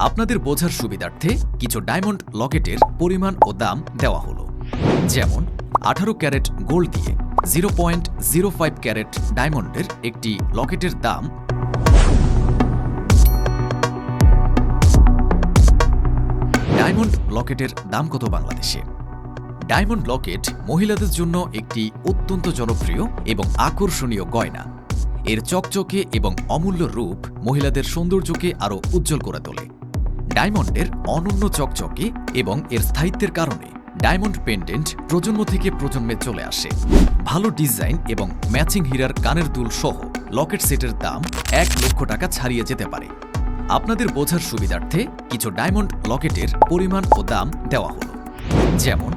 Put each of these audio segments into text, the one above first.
আপনাদের বোঝার সুবিধার্থে কিছু ডায়মন্ড লকেটের পরিমাণ ও দাম দেওয়া হলো। যেমন 18 ক্যারেট গোল্ড দিয়ে 0.05 ক্যারেট ডায়মন্ডের একটি লকেটের দাম ডায়মন্ড লকেটের দাম কত বাংলাদেশে? ডায়মন্ড লকেট মহিলাদের জন্য একটি অত্যন্ত জনপ্রিয় এবং আকর্ষণীয় গয়না। এর চকচকে এবং অমূল্য রূপ মহিলাদের সৌন্দর্যকে আরও উজ্জ্বল করে তোলে। ডায়মন্ডের অনন্য চকচকে এবং এর স্থায়িত্বের কারণে ডায়মন্ড পেন্ডেন্ট প্রজন্ম থেকে প্রজন্মে চলে আসে। ভালো ডিজাইন এবং ম্যাচিং হীরার কানের দুল সহ লকেট সেটের দাম 1 লক্ষ টাকা ছাড়িয়ে যেতে পারে। আপনাদের বোঝার সুবিধার্থে কিছু ডায়মন্ড লকেটের পরিমাণ ও দাম দেওয়া হলো। যেমন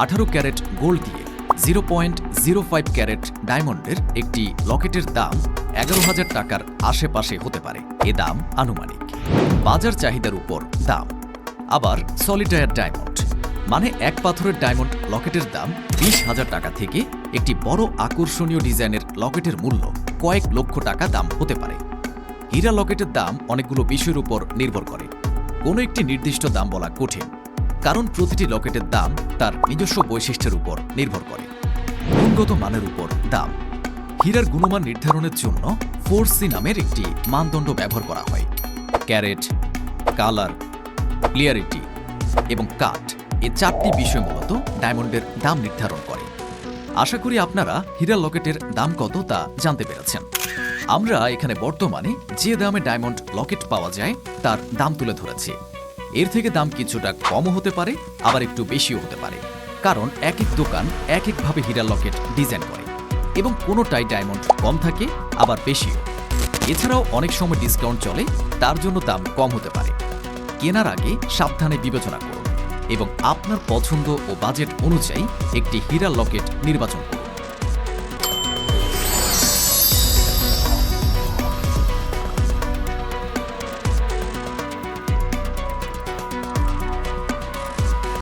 18 ক্যারেট গোল্ড দিয়ে 0.05 ক্যারেট ডায়মন্ডের একটি লকেটের দাম 11,000 টাকার আশেপাশে হতে পারে। এ দাম আনুমানিক, বাজার চাহিদার উপর দাম। আবার সলিটায়ার ডায়মন্ড মানে এক পাথরের ডায়মন্ড লকেটের দাম 20,000 টাকা থেকে একটি বড় আকর্ষণীয় ডিজাইনের লকেটের মূল্য কয়েক লক্ষ টাকা দাম হতে পারে। হীরা লকেটের দাম অনেকগুলো বিষয়ের উপর নির্ভর করে। কোনো একটি নির্দিষ্ট দাম বলা কঠিন, কারণ প্রতিটি লকেটের দাম তার নিজস্ব বৈশিষ্ট্যের উপর নির্ভর করে। গুণগত মানের উপর দাম। হীরার গুণমান নির্ধারণের জন্য 4C নামের একটি মানদণ্ড ব্যবহার করা হয়। ক্যারেট, কালার, ক্লিয়ারিটি এবং কাট এই 4টি বিষয় মূলত ডায়মন্ডের দাম নির্ধারণ করে। আশা করি আপনারা হীরা লকেটের দাম কত তা জানতে পেরেছেন। আমরা এখানে বর্তমানে যে দামে ডায়মন্ড লকেট পাওয়া যায় তার দাম তুলে ধরেছি। এর থেকে দাম কিছুটা কমও হতে পারে, আবার একটু বেশিও হতে পারে, কারণ এক এক দোকান এক একভাবে হীরা লকেট ডিজাইন করে এবং কোনোটাই ডায়মন্ড কম থাকে আবার বেশিও। এছাড়াও অনেক সময় ডিসকাউন্ট চলে, তার জন্য দাম কম হতে পারে। কেনার আগে সাবধানে বিবেচনা করুন এবং আপনার পছন্দ ও বাজেট অনুযায়ী একটি হীরা লকেট নির্বাচন করুন।